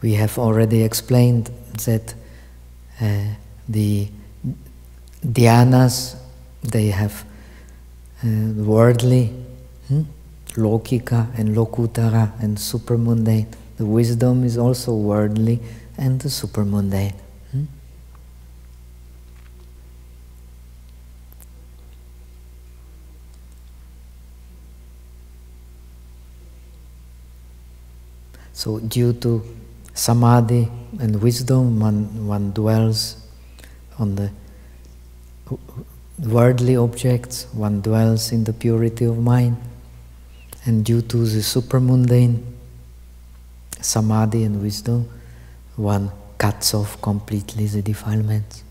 We have already explained that the dhyanas, they have worldly, lokika and lokutara and supermundane. The wisdom is also worldly and supermundane. So due to samadhi and wisdom, one dwells on the worldly objects, one dwells in the purity of mind, and due to the supermundane samadhi and wisdom, one cuts off completely the defilements.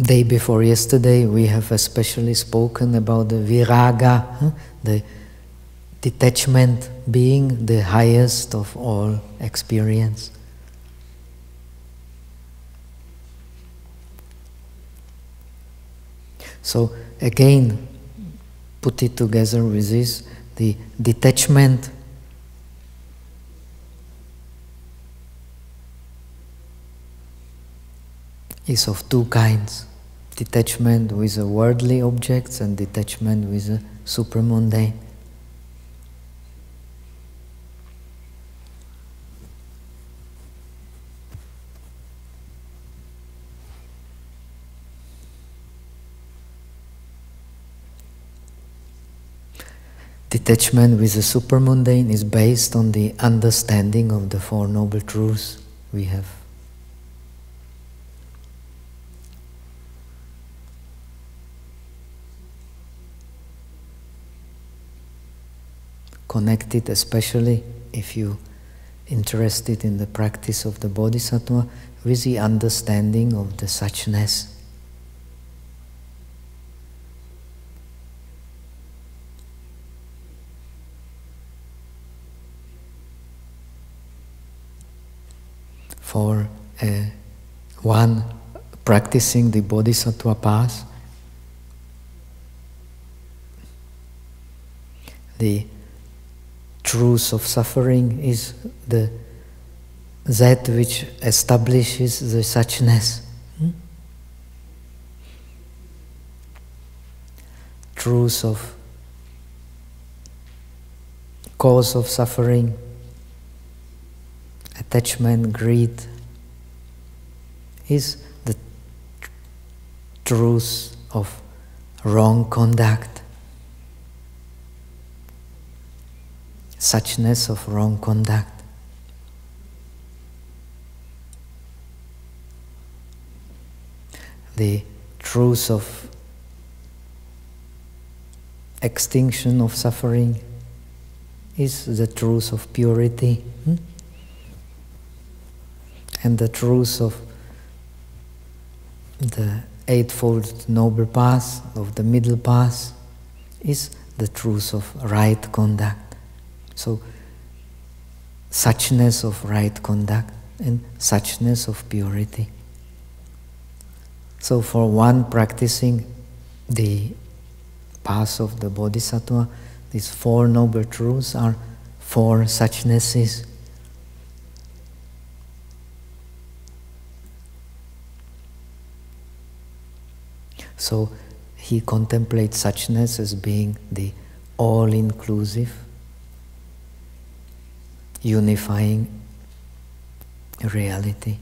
Day before yesterday, we have especially spoken about the viraga, the detachment being the highest of all experience. So again, put it together with this, the detachment is of two kinds. Detachment with the worldly objects and detachment with the supermundane. Detachment with the supermundane is based on the understanding of the Four Noble Truths we have. Connected, especially if you interested in the practice of the Bodhisattva, with the understanding of the suchness. For one practicing the Bodhisattva path, the truth of suffering is that which establishes the suchness. Truth of cause of suffering, attachment, greed, is the truth of wrong conduct. Suchness of wrong conduct. The truth of extinction of suffering is the truth of purity. And the truth of the Eightfold Noble Path, of the Middle Path, is the truth of right conduct. So, suchness of right conduct and suchness of purity. So for one practicing the path of the Bodhisattva, these Four Noble Truths are four suchnesses. So he contemplates suchness as being the all-inclusive, unifying reality.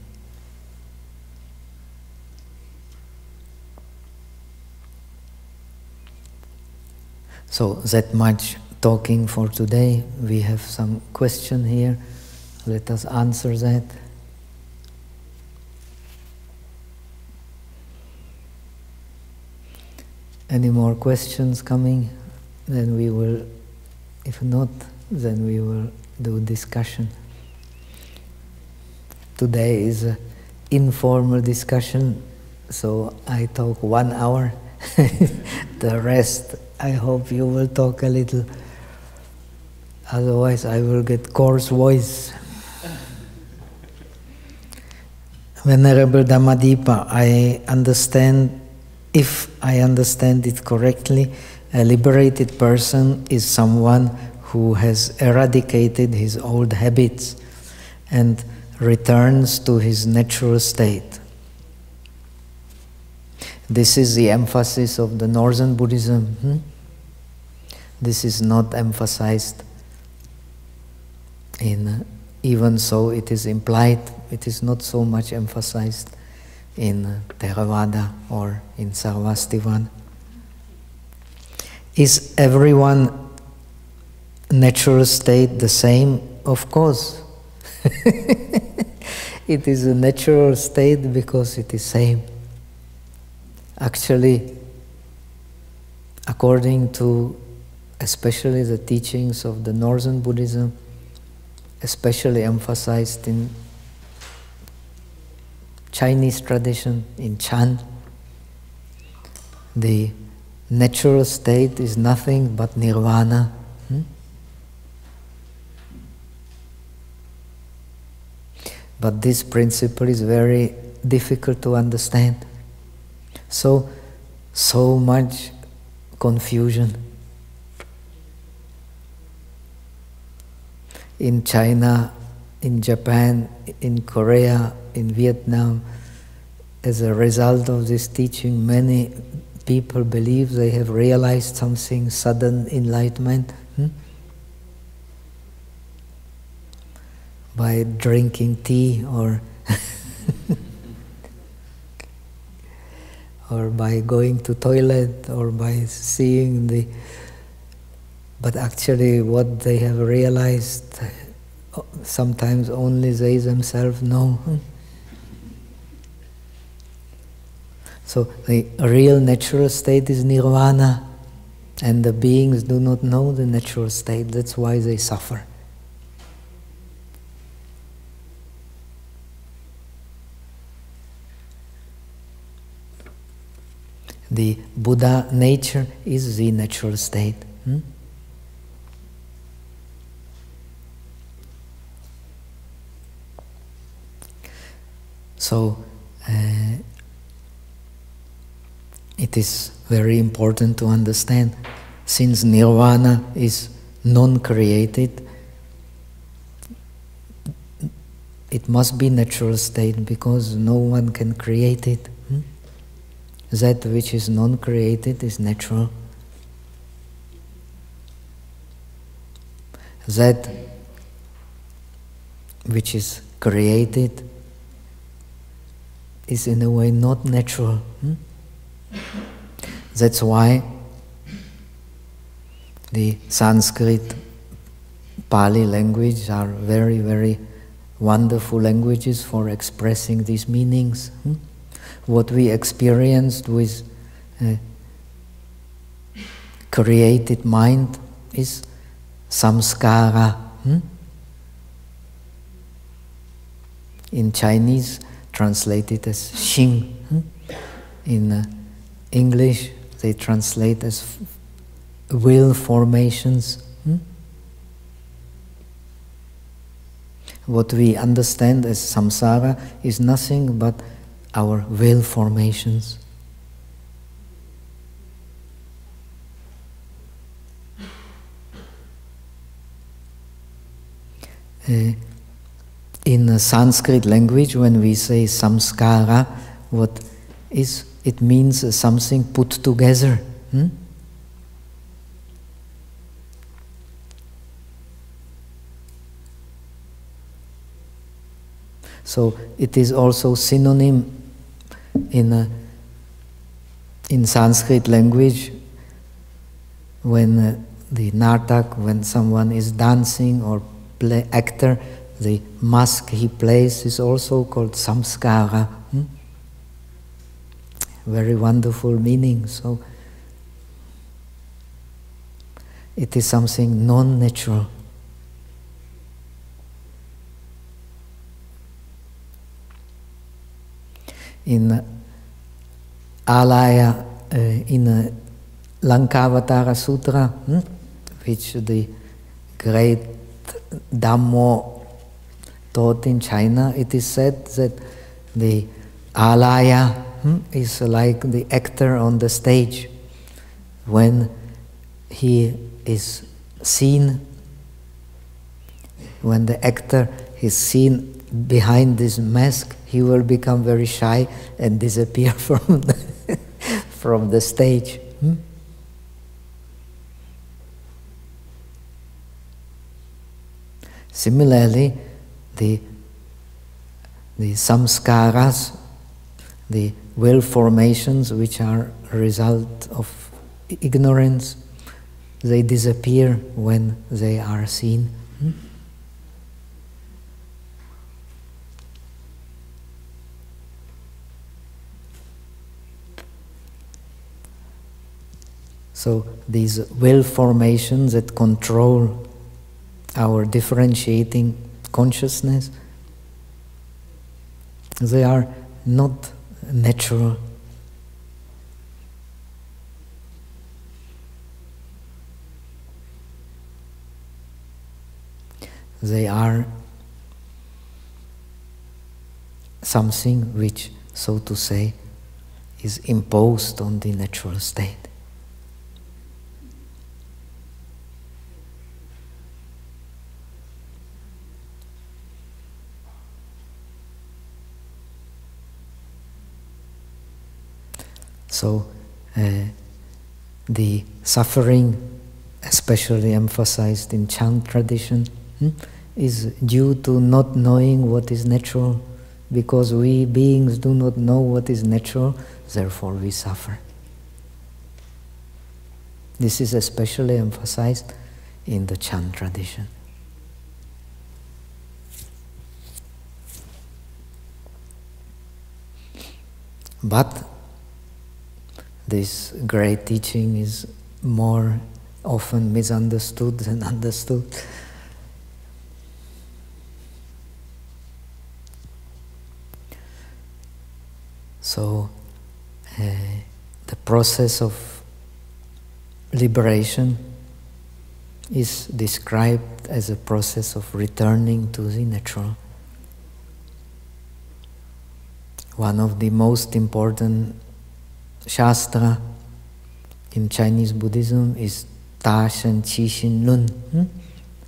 So that much talking for today. We have some question here. Let us answer that. Any more questions coming? Then we will, if not, then we will do discussion. Today is an informal discussion, so I talk 1 hour. The rest, I hope you will talk a little. Otherwise, I will get coarse voice. Venerable Dhammadipa, if I understand it correctly, a liberated person is someone who has eradicated his old habits and returns to his natural state. This is the emphasis of the Northern Buddhism. This is not emphasized even so it is implied, it is not so much emphasized in Theravada or in Sarvastivana. Is everyone's natural state the same? Of course. It is a natural state because it is same. Actually, according to especially the teachings of the Northern Buddhism, especially emphasized in Chinese tradition, in Chan, the natural state is nothing but nirvana. But this principle is very difficult to understand. So much confusion. In China, in Japan, in Korea, in Vietnam, as a result of this teaching, many people believe they have realized something, sudden enlightenment, by drinking tea or or by going to toilet or by seeing the... But actually what they have realized, sometimes only they themselves know. So the real natural state is nirvana, and the beings do not know the natural state, that's why they suffer. The Buddha nature is the natural state. So, it is very important to understand, since nirvana is non-created, it must be natural state because no one can create it. That which is non-created is natural. That which is created is in a way not natural. That's why the Sanskrit, Pali language are very, very wonderful languages for expressing these meanings. What we experienced with created mind is samskara. In Chinese, translated as xing. In English, they translate as will formations. What we understand as samsara is nothing but our will formations. In the Sanskrit language, when we say samskara, what is it means something put together. So it is also synonym in Sanskrit language when the natak, when someone is dancing or actor, the mask he plays is also called samskara. Very wonderful meaning. So it is something non-natural. In Alaya, in Lankavatara Sutra, which the great Dhammo taught in China, it is said that The alaya is like the actor on the stage. When he is seen, when the actor is seen behind this mask, he will become very shy and disappear from from the stage. Similarly, the samskaras, the will formations which are a result of ignorance, they disappear when they are seen. So these will formations that control our differentiating consciousness, they are not natural. They are something which, so to say, is imposed on the natural state. So the suffering, especially emphasized in Chan tradition, is due to not knowing what is natural. Because we beings do not know what is natural, therefore we suffer. This is especially emphasized in the Chan tradition. But this great teaching is more often misunderstood than understood. So, the process of liberation is described as a process of returning to the natural. One of the most important Shastra in Chinese Buddhism is Ta Shen Qi Xin Lun.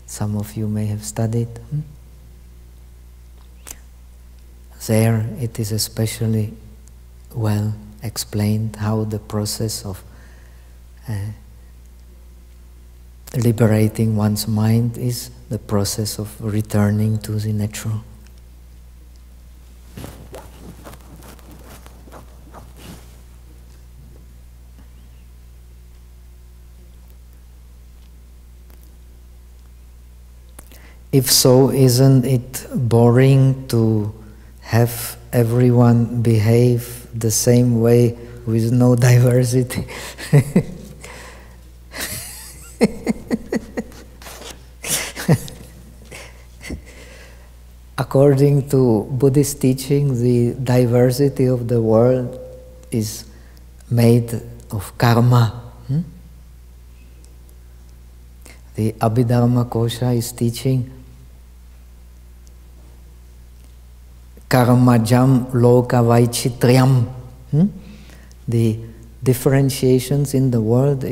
Some of you may have studied. There it is especially well explained how the process of liberating one's mind is the process of returning to the natural. If so, isn't it boring to have everyone behave the same way with no diversity? According to Buddhist teaching, the diversity of the world is made of karma. The Abhidharma Kosha is teaching karmajam loka vaichitriyam. The differentiations in the world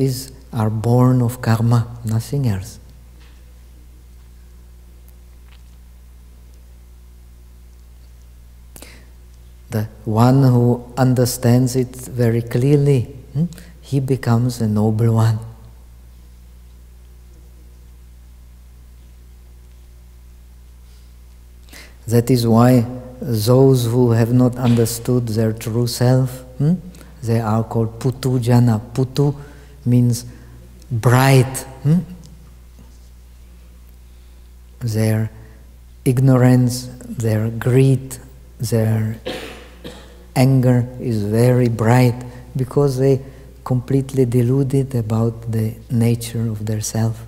are born of karma, nothing else. The one who understands it very clearly, he becomes a noble one. That is why those who have not understood their true self, they are called putu jana. Putu means bright. Their ignorance, their greed, their anger is very bright because they completely deluded about the nature of their self.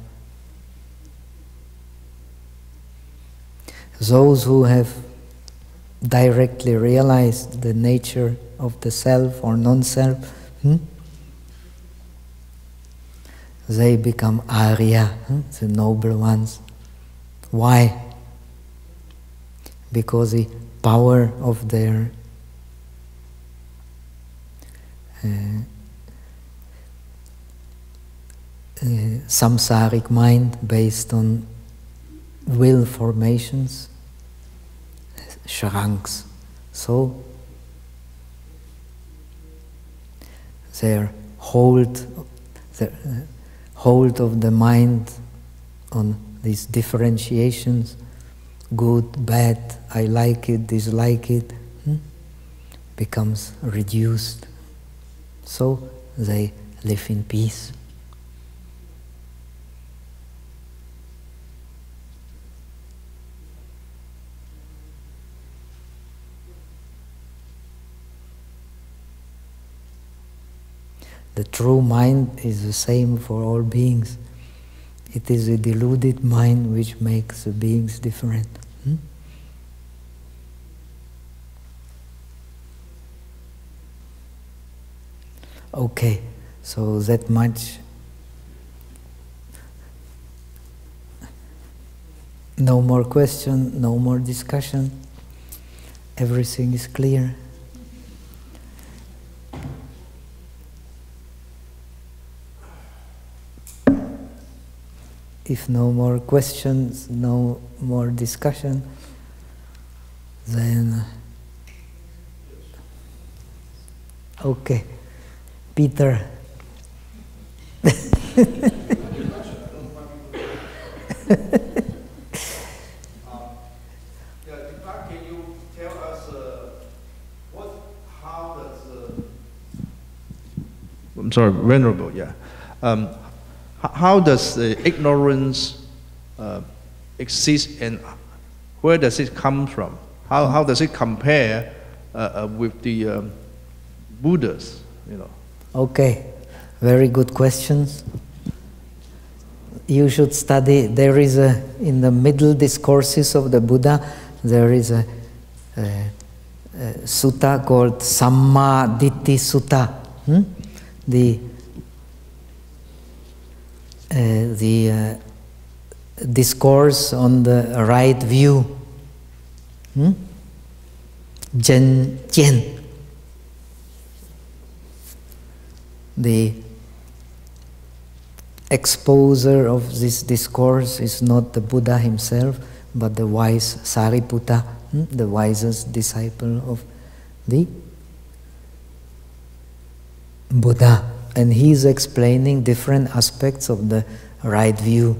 Those who have directly realized the nature of the self or non-self, they become Arya, the noble ones. Why? Because the power of their samsaric mind based on will formations shranks. So their hold of the mind on these differentiations, good, bad, I like it, dislike it, becomes reduced. So they live in peace. The true mind is the same for all beings. It is a deluded mind which makes the beings different. Okay, so that much. No more question, no more discussion. Everything is clear. If no more questions, no more discussion, then okay, Peter. Can you tell us how does I'm sorry, Venerable, yeah. How does ignorance exist, and where does it come from? How does it compare with the Buddhas? Okay, very good questions. You should study. There is in the middle discourses of the Buddha, there is a sutta called Sammaditthi Sutta. The discourse on the right view. Zhen Jian. The exposer of this discourse is not the Buddha himself, but the wise Sariputta, the wisest disciple of the Buddha. And he is explaining different aspects of the right view.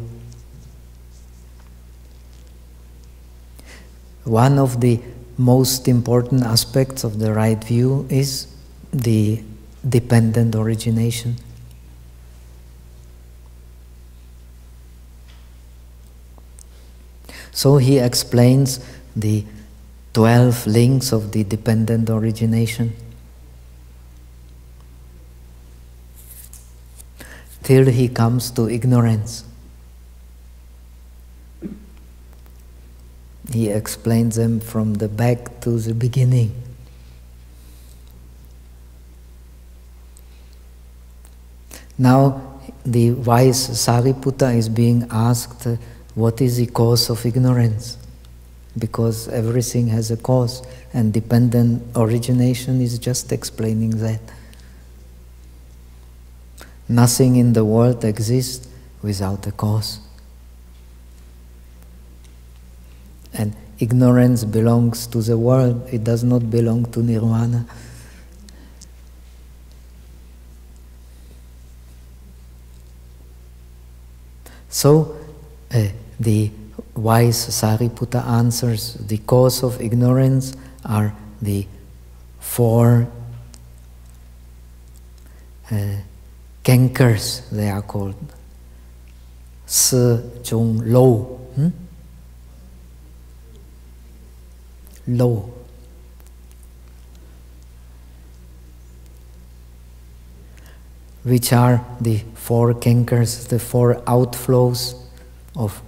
One of the most important aspects of the right view is the dependent origination. So he explains the 12 links of the dependent origination, till he comes to ignorance. He explains them from the back to the beginning. Now the wise Sariputta is being asked, what is the cause of ignorance? Because everything has a cause, and dependent origination is just explaining that. Nothing in the world exists without a cause. And ignorance belongs to the world, it does not belong to nirvana. So, the wise Sariputta answers, the cause of ignorance are the four cankers, they are called. Si, Chung, Lo. Lo. Which are the four cankers, the four outflows of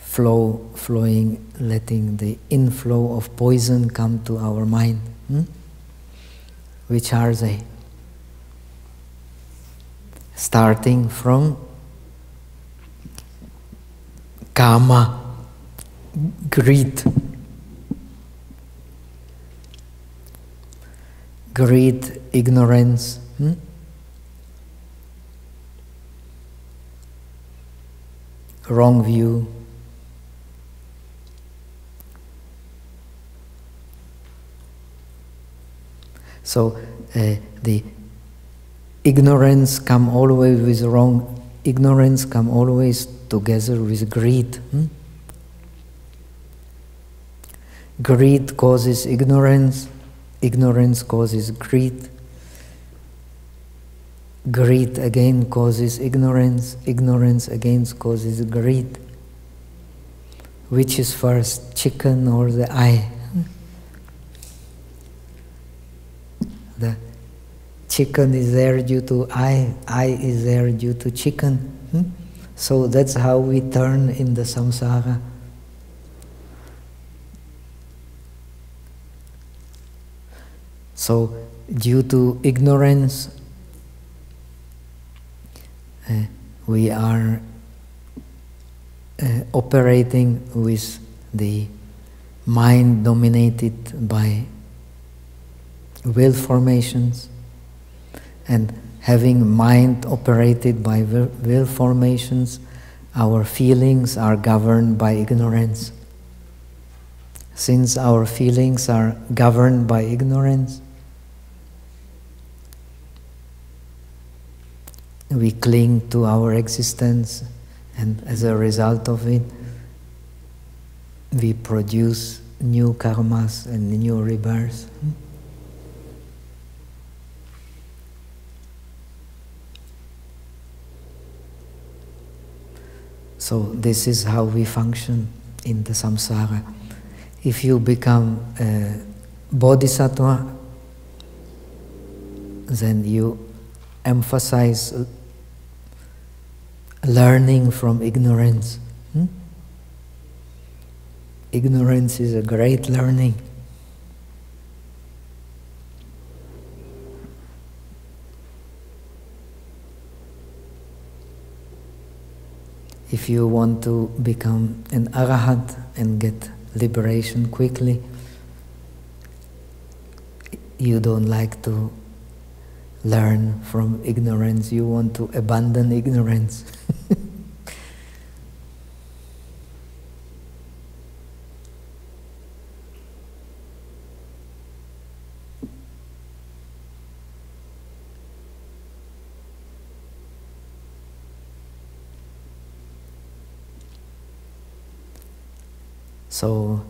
flowing, letting the inflow of poison come to our mind. Which are they? Starting from kama, greed. greed, ignorance, wrong view. So the ignorance come always with wrong. Ignorance come always together with greed. Greed causes ignorance. Ignorance causes greed. Greed again causes ignorance. Ignorance again causes greed. Which is first, chicken or the eye? The chicken is there due to eye is there due to chicken. So that's how we turn in the samsara. So due to ignorance, we are operating with the mind dominated by will formations, and having mind operated by will formations, our feelings are governed by ignorance. Since our feelings are governed by ignorance, we cling to our existence, and as a result of it, we produce new karmas and new rebirths. So this is how we function in the samsara. If you become a bodhisattva, then you emphasize learning from ignorance. Ignorance is a great learning. If you want to become an arahat and get liberation quickly, you don't like to learn from ignorance, you want to abandon ignorance. So,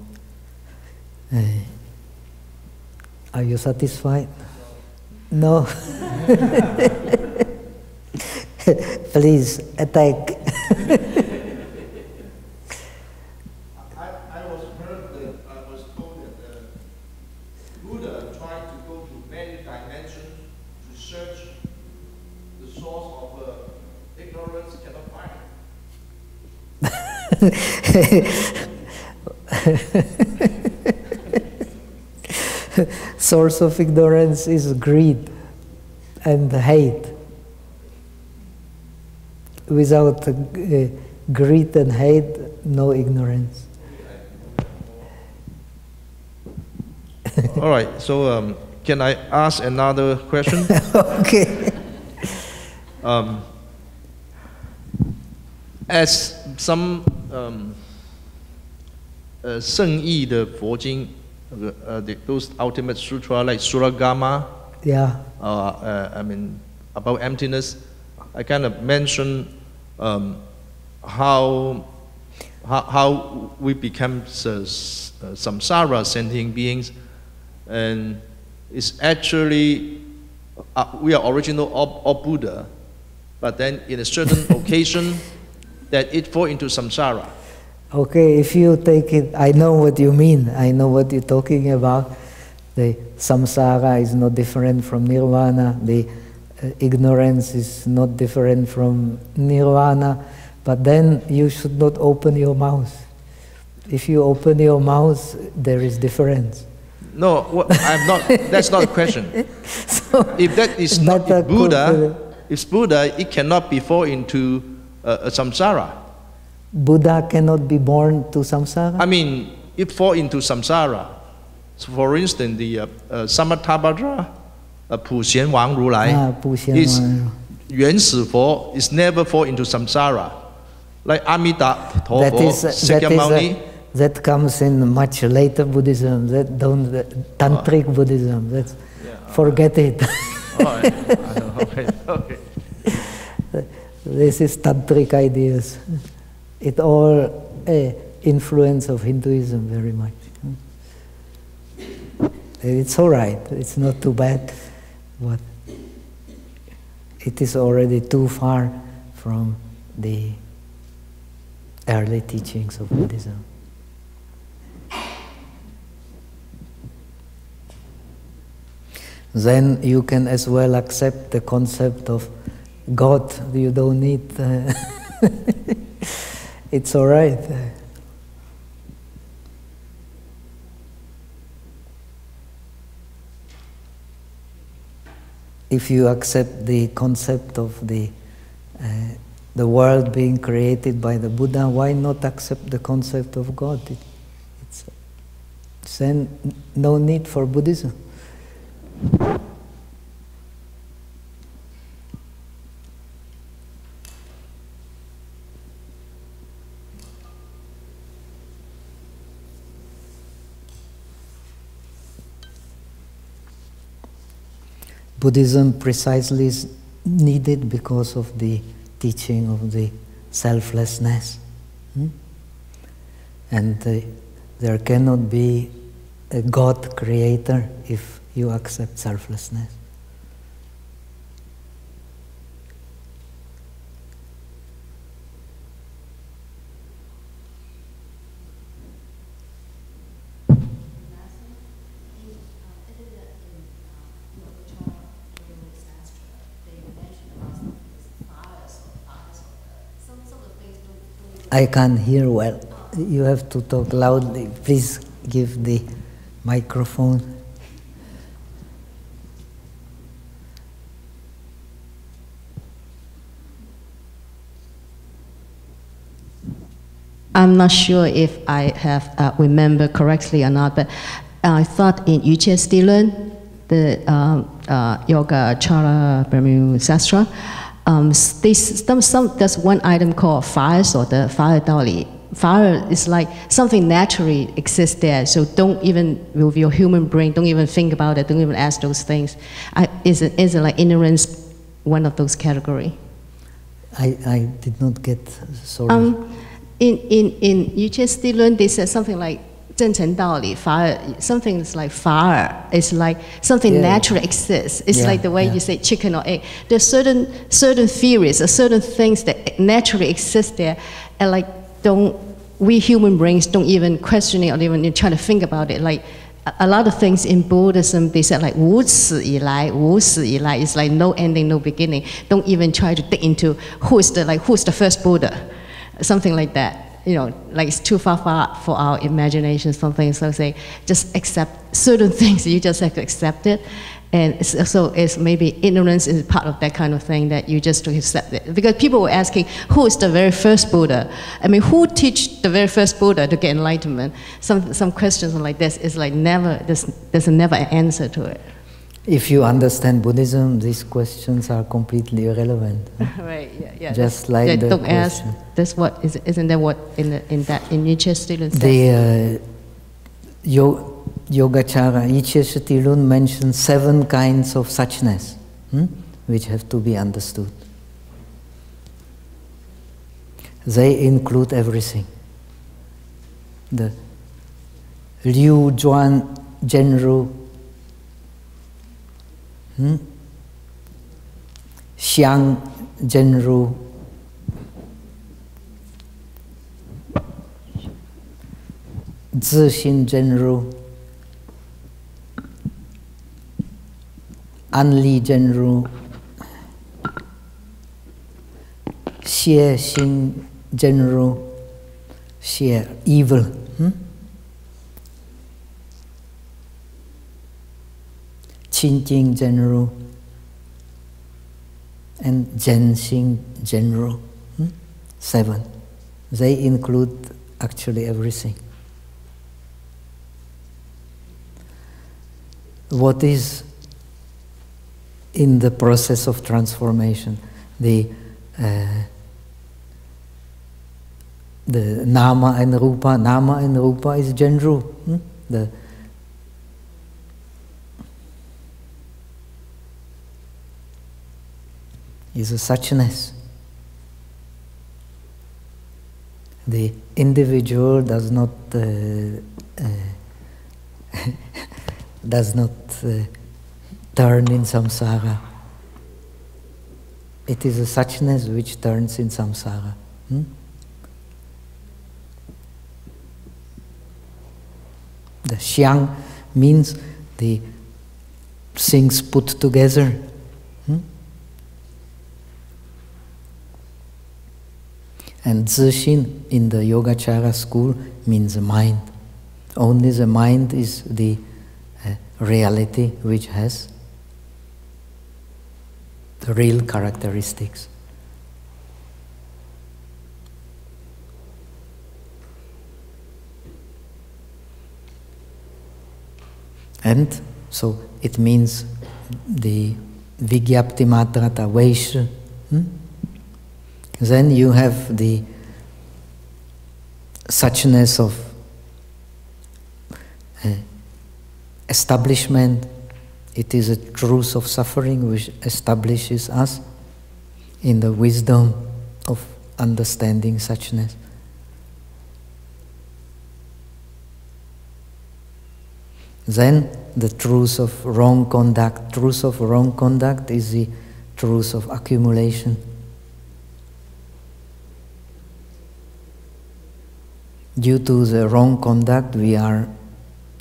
are you satisfied? No? Please, attack. I was told that Buddha tried to go to many dimensions to search the source of ignorance, cannot find. Source of ignorance is greed and hate. Without greed and hate, no ignorance. All right, so can I ask another question? Okay. As some 圣义的佛经 those ultimate sutra like Suragama, yeah. I mean about emptiness, I kind of mentioned how we become samsara sentient beings, and it's actually we are original of Buddha, but then in a certain occasion that it fall into samsara. Okay, if you take it, I know what you mean. I know what you're talking about. The samsara is not different from nirvana. The ignorance is not different from nirvana. But then you should not open your mouth. If you open your mouth, there is difference. No, I'm not. That's not a question. So if that is not Buddha, if Buddha, it cannot be fall into a samsara. Buddha cannot be born to samsara? I mean, it fall into samsara. So for instance, the Samatha 普贤王如来 is 原始佛 is never fall into samsara. Like Amida Thomas, that comes in much later Buddhism. That don't tantric Buddhism. That's forget it. Okay. This is tantric ideas. It all influence of Hinduism very much. It's all right. It's not too bad, but it is already too far from the early teachings of Buddhism. Then you can as well accept the concept of God. You don't need... it's all right. If you accept the concept of the world being created by the Buddha, why not accept the concept of God? It's then no need for Buddhism. Buddhism precisely is needed because of the teaching of the selflessness. And there cannot be a God creator if you accept selflessness. I can't hear well. You have to talk loudly. Please give the microphone. I'm not sure if I have remembered correctly or not, but I thought in Yuche Stilen, the Yoga Chara Brahmi Sastra, there's one item called fire or the fire dali. Fire is like something naturally exists there, so don't even, with your human brain, don't even think about it, don't even ask those things. Is it like ignorance one of those categories? I did not get, sorry. In Yuche Stilen, they said something like 正诚道理, fire, something is like fire. It's like something naturally exists. It's like the way you say chicken or egg. There's certain theories or certain things that naturally exist there, and like we human brains don't even question it or even try to think about it. Like a lot of things in Buddhism, they said like 无始以来, 无始以来, it's like no ending, no beginning. Don't even try to dig into who's the first Buddha, something like that. You know, like it's too far for our imagination, something. So say, just accept certain things. You just have to accept it, and so it's maybe ignorance is part of that kind of thing that you just accept it. Because people were asking, who is the very first Buddha? I mean, who teach the very first Buddha to get enlightenment? Some questions like this is like never. There's never an answer to it. If you understand Buddhism, these questions are completely irrelevant. Right. Yeah. Just like the don't question. ask. That's what isn't that what in Yuche Stilen says? The Yogacara Yuche Stilen mentions 7 kinds of suchness, which have to be understood. They include everything. The Liu Zhuan Zhenru, Xiang Zhenru, Zixin Zhenru, Anli Zhenru, Xie Xing Zhenru, Xie evil. Qinjing Zhenru and Zhenxing Zhenru. 7. They include actually everything. What is in the process of transformation. The nama and rupa is Genru. Is a suchness. The individual does not turn in samsara. It is a suchness which turns in samsara. The xiang means the things put together. And zixin in the Yogacara school means the mind. Only the mind is the reality which has the real characteristics. And so it means the vigyapti matrata vaisha. Then you have the suchness of establishment. It is a truth of suffering which establishes us in the wisdom of understanding suchness. Then the truth of wrong conduct. Truth of wrong conduct is the truth of accumulation. Due to the wrong conduct, we are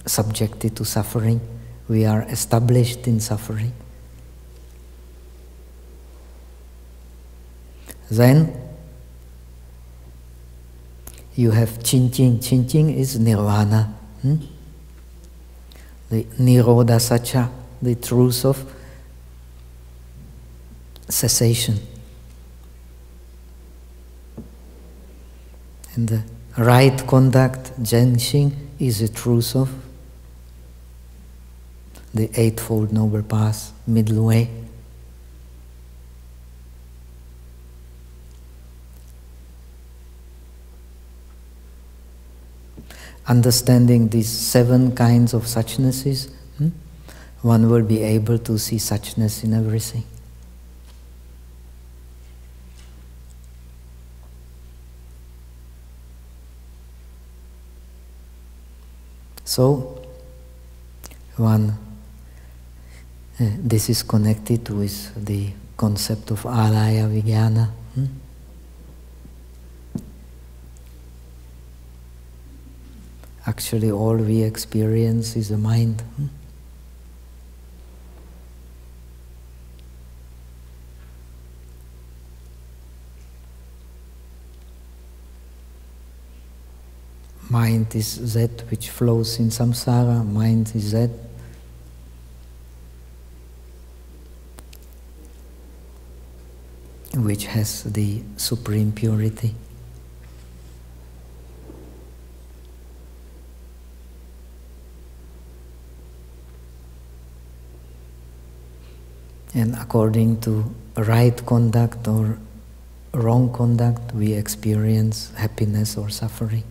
subjected to suffering. We are established in suffering. Then you have chinching. Chinching is nirvana. The nirodha sacha, the truth of cessation. And the right conduct, zhengxing, is the truth of the Eightfold Noble Path, middle way. Understanding these 7 kinds of suchnesses, one will be able to see suchness in everything. So, this is connected with the concept of alaya vijnana. Actually, all we experience is the mind. Mind is that which flows in samsara. Mind is that which has the supreme purity. And according to right conduct or wrong conduct, we experience happiness or suffering.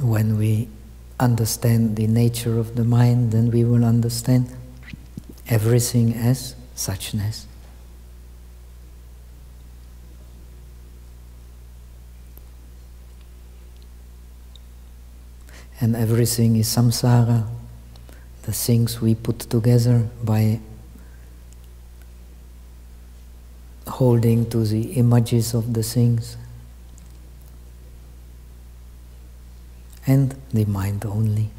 When we understand the nature of the mind, then we will understand everything as suchness. And everything is samsara, the things we put together by holding to the images of the things. And the mind only.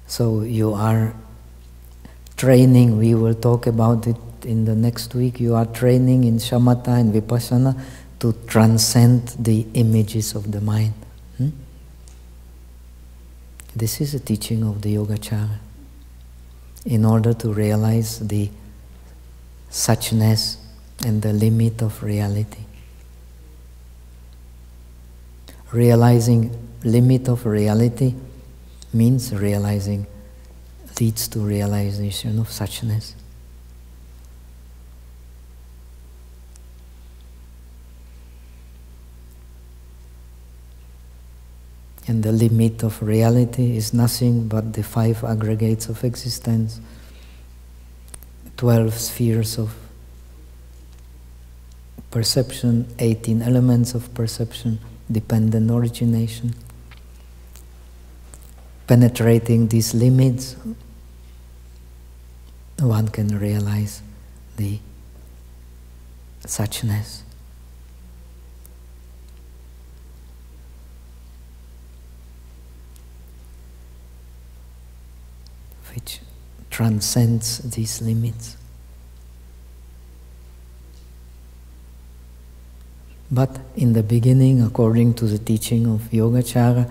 So you are training, we will talk about it in the next week, you are training in Samatha and Vipassana to transcend the images of the mind. This is a teaching of the Yogacara, in order to realize the suchness and the limit of reality. Realizing limit of reality means leads to realization of suchness. And the limit of reality is nothing but the 5 aggregates of existence, 12 spheres of perception, 18 elements of perception, dependent origination. Penetrating these limits, one can realize the suchness. Which transcends these limits. But in the beginning, according to the teaching of Yogacara,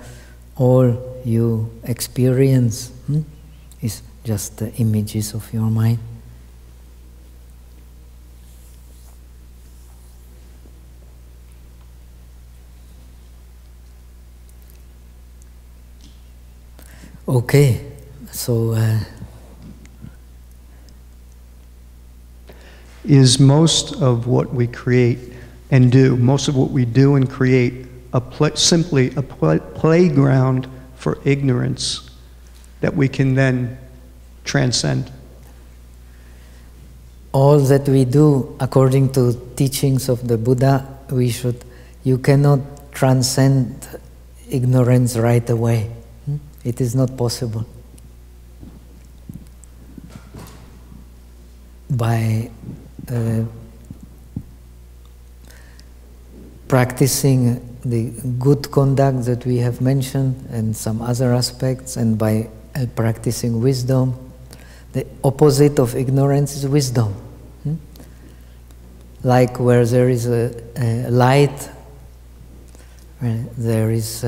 all you experience is just the images of your mind. Okay, so is most of what we create and do, most of what we do and create, simply a playground for ignorance that we can then transcend? All that we do, according to teachings of the Buddha, you cannot transcend ignorance right away. It is not possible. By practicing the good conduct that we have mentioned and some other aspects, and by practicing wisdom, the opposite of ignorance is wisdom. Like where there is a light, where there is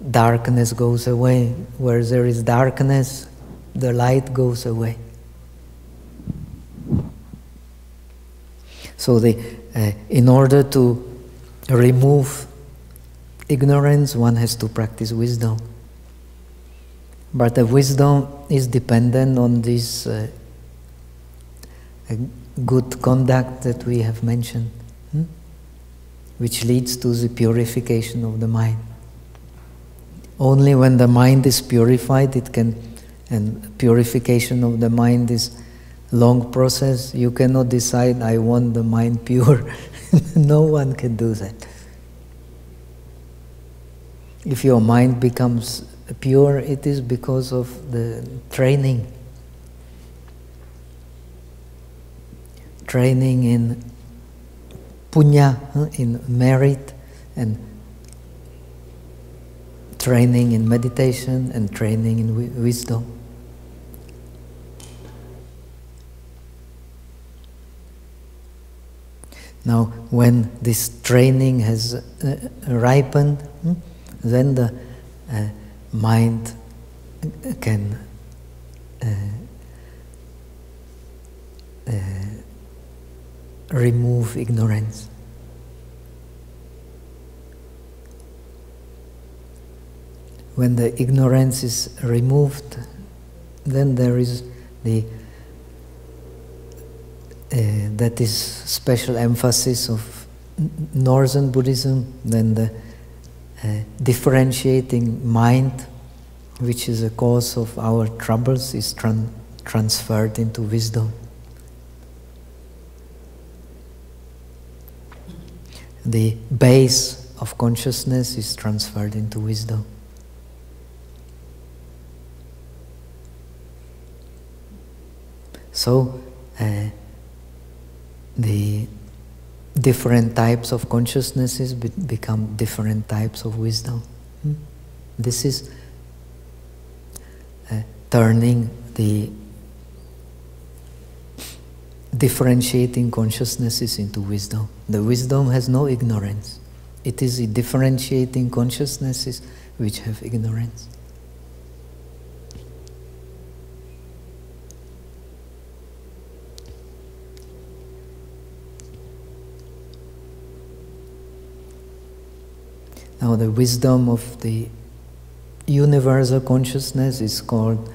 darkness goes away. Where there is darkness, the light goes away. So in order to remove ignorance, one has to practice wisdom. But the wisdom is dependent on this good conduct that we have mentioned, which leads to the purification of the mind. Only when the mind is purified, and purification of the mind is long process. You cannot decide, I want the mind pure. No one can do that. If your mind becomes pure, it is because of the training. Training in punya, in merit, and training in meditation, and training in wisdom. Now, when this training has ripened, then the mind can remove ignorance. When the ignorance is removed, then there is that is special emphasis of Northern Buddhism. Then the differentiating mind, which is a cause of our troubles, is transferred into wisdom. The base of consciousness is transferred into wisdom. So, the different types of consciousnesses become different types of wisdom. This is turning the differentiating consciousnesses into wisdom. The wisdom has no ignorance. It is the differentiating consciousnesses which have ignorance. Now the wisdom of the universal consciousness is called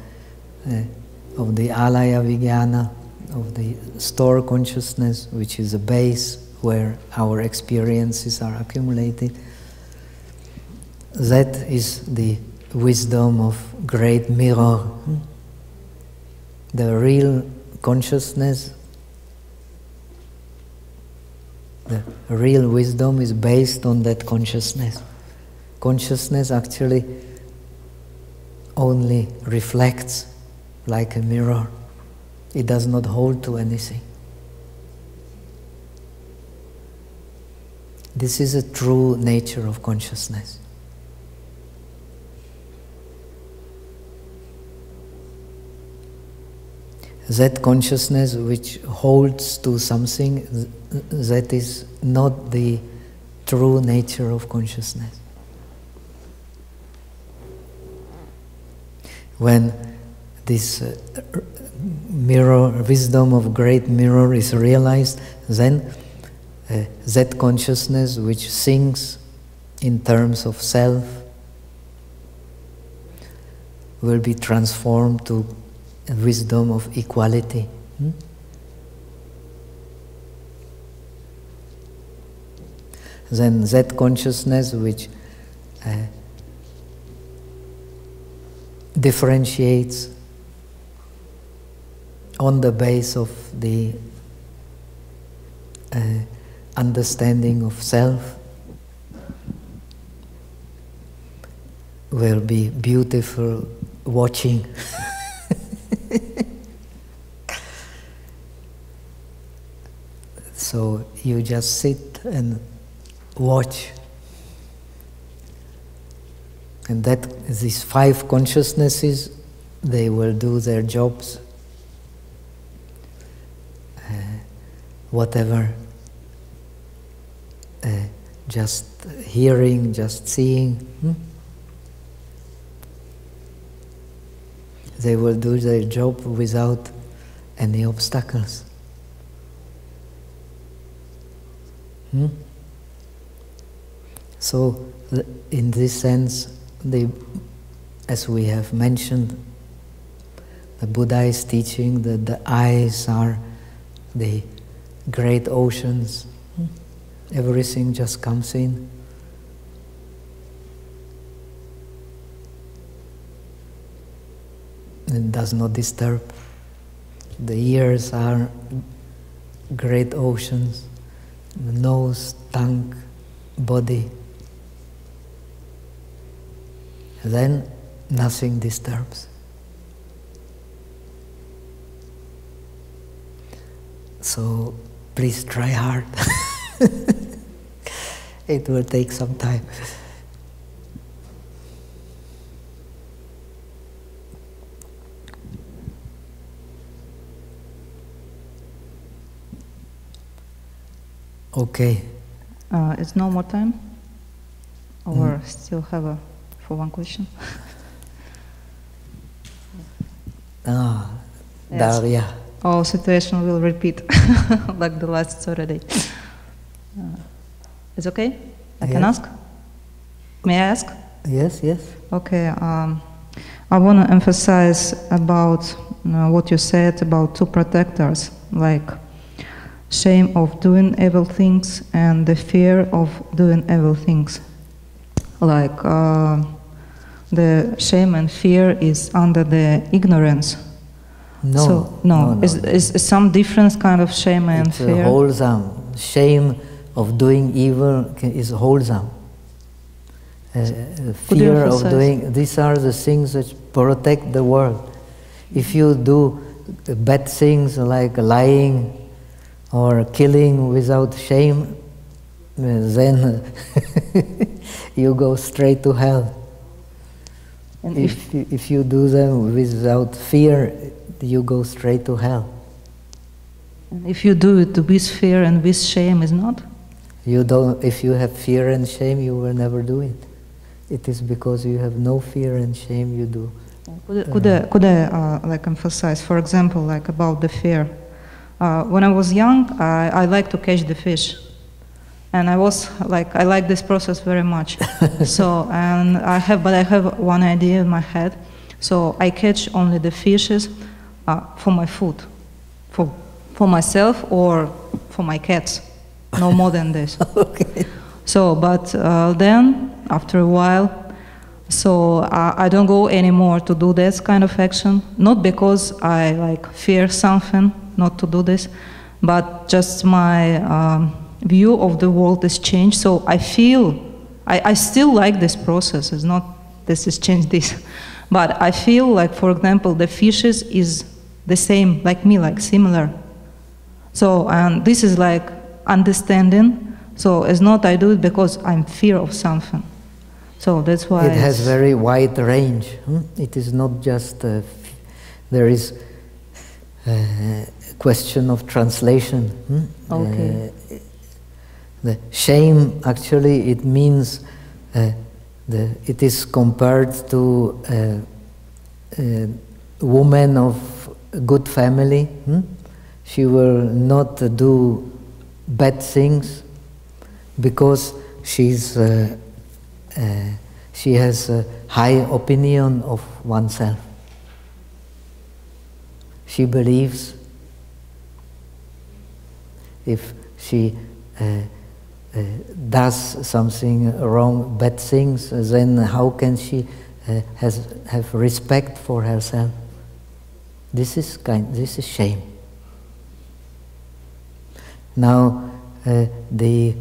of the alaya vijnana, of the store consciousness, which is a base where our experiences are accumulated. That is the wisdom of great mirror. The real consciousness, the real wisdom is based on that consciousness. Consciousness actually only reflects like a mirror. It does not hold to anything. This is a true nature of consciousness. That consciousness which holds to something, that is not the true nature of consciousness. When this mirror, wisdom of great mirror is realized, then that consciousness which thinks in terms of self will be transformed to a wisdom of equality. Then that consciousness which differentiates on the base of the understanding of self will be beautiful watching. So you just sit and watch. And that these 5 consciousnesses, they will do their jobs. Whatever, just hearing, just seeing. They will do their job without any obstacles. So, in this sense, as we have mentioned, the Buddha is teaching that the eyes are the great oceans. Everything just comes in. And does not disturb. The ears are great oceans. The nose, tongue, body. Then nothing disturbs. So please try hard. It will take some time. Okay. It's no more time? Or still have for one question? Yes. Daria. Our situation will repeat like the last Saturday. It's okay? I can ask? May I ask? Yes, yes. Okay. I want to emphasize about what you said about 2 protectors, like shame of doing evil things and the fear of doing evil things. Like the shame and fear is under the ignorance. No, so, no. Is some different kind of shame and fear? It's wholesome. Shame of doing evil is wholesome. Fear of doing, these are the things that protect the world. If you do bad things like lying or killing without shame, then you go straight to hell. And if you do them without fear, you go straight to hell. And if you do it with fear and with shame, is not? You don't. If you have fear and shame, you will never do it. It is because you have no fear and shame you do. Could I like emphasize, for example, like about the fear? When I was young, I liked to catch the fish, and I like this process very much. So, and I have one idea in my head. So I catch only the fishes for my food, for myself or for my cats, no more than this. Okay. So, but then after a while, so I don't go anymore to do this kind of action, not because I like fear something not to do this, but just my view of the world has changed. So I feel, I still like this process. It's not this has changed this, but I feel like, for example, the fishes is the same like me, like similar. So, and this is like understanding. So it's not I do it because I'm fear of something. So that's why it has very wide range. It is not just there is a question of translation. Okay. The shame actually it means it is compared to a woman of good family. She will not do bad things because she has a high opinion of oneself. She believes if she does something wrong, bad things, then how can she have respect for herself? This is shame. Now the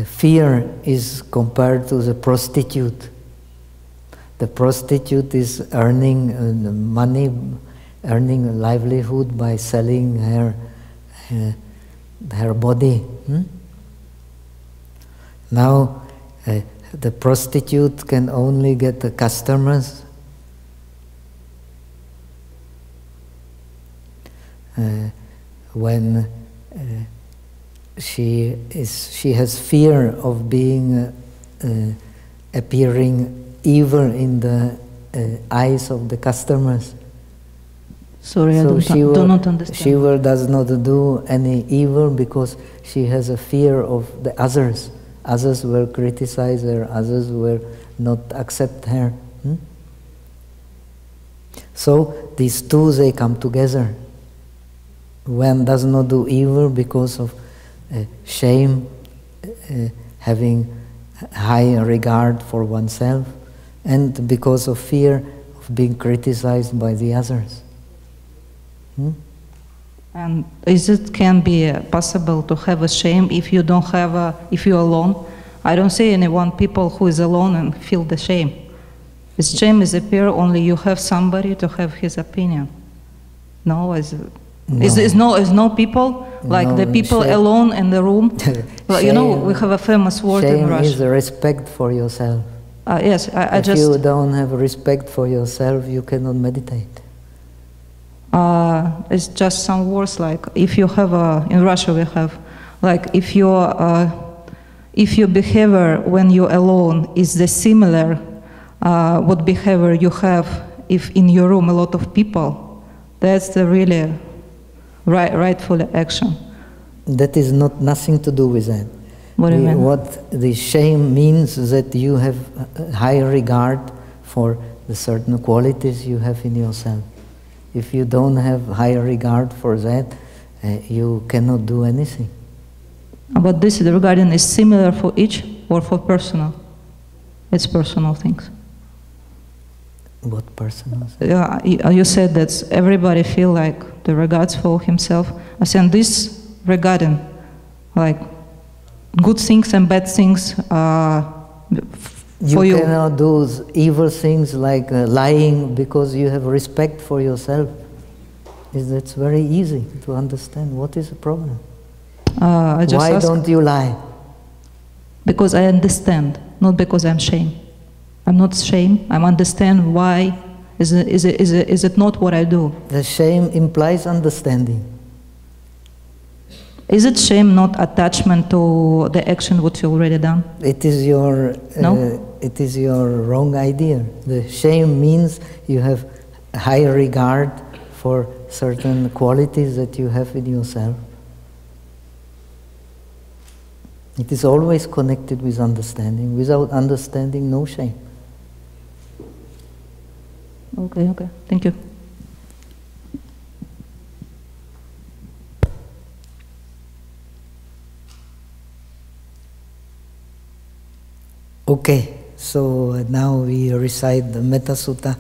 fear is compared to the prostitute. The prostitute is earning money, earning a livelihood by selling her body. Now the prostitute can only get the customers when she has fear of being appearing evil in the eyes of the customers. Sorry, so I do not understand. She does not do any evil because she has a fear of the others. Others will criticize her, others will not accept her. So these two, they come together. One does not do evil because of shame, having high regard for oneself, and because of fear of being criticized by the others. And can be possible to have a shame if you don't have if you're alone? I don't see people who is alone and feel the shame. This shame is appear only you have somebody to have his opinion. No, is no people like the people shame. Alone in the room. Well, you know, we have a famous word in Russia. Shame is respect for yourself. Yes, if you don't have respect for yourself, you cannot meditate. It's just some words like if you have in Russia we have like if your behavior when you're alone is the similar what behavior you have if in your room a lot of people, that's the really rightful action. That is nothing to do with that. What do you mean? What the shame means is that you have high regard for the certain qualities you have in yourself. If you don't have high regard for that, you cannot do anything. But this regarding is similar for each or for personal? It's personal things. What personal? Yeah, you said that everybody feel like the regards for himself. I said this regarding like good things and bad things for you. You cannot do evil things like lying because you have respect for yourself. It's very easy to understand. What is the problem? Why don't you lie? Because I understand, not because I'm ashamed. I'm not shame. I understand why. Is it not what I do? The shame implies understanding. Is it shame not attachment to the action what you already done? It is your it is your wrong idea. The shame means you have high regard for certain qualities that you have in yourself. It is always connected with understanding. Without understanding, no shame. Okay, thank you. Okay, so now we recite the Metta Sutta.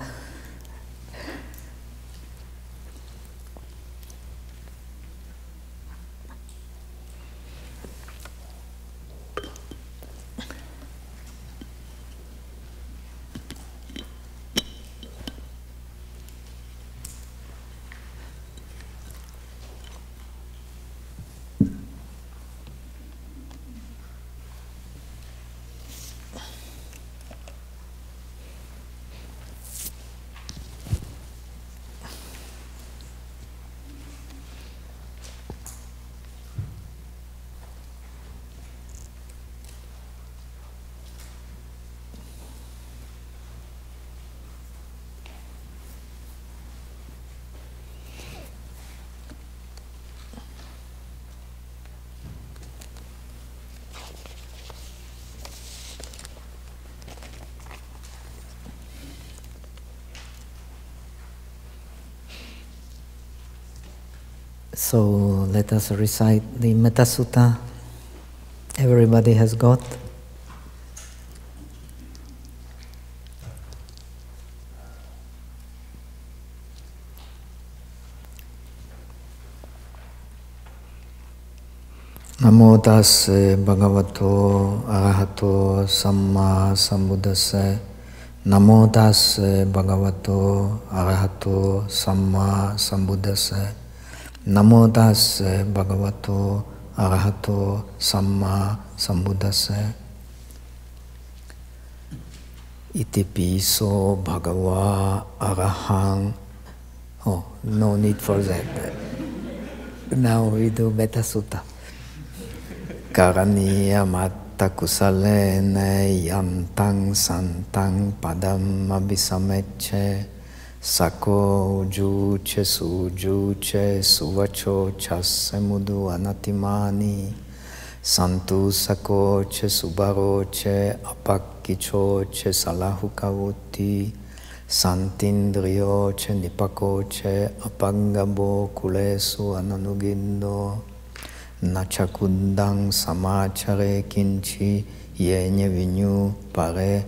So let us recite the Metta Sutta. Everybody has got. Namo tassa bhagavato arahato samma sambuddhassa. Namo tassa bhagavato arahato samma sambuddhassa. Namo tassa bhagavato arahato samma sambuddhassa. Iti piso bhagava arahang. Oh, no need for that. Now we do Metta Sutta. Karaniya matta kusalena yantang santang padam abhisamecce. Sako ujuche sujuche suvacho chasse mudu anatimani. Santu sakoche subaroche apakkichoche salahukavuti. Santindriyoche nipakoche apangabo kulesu ananugindo. Nachakundang samachare kinchi yenye vinyu pare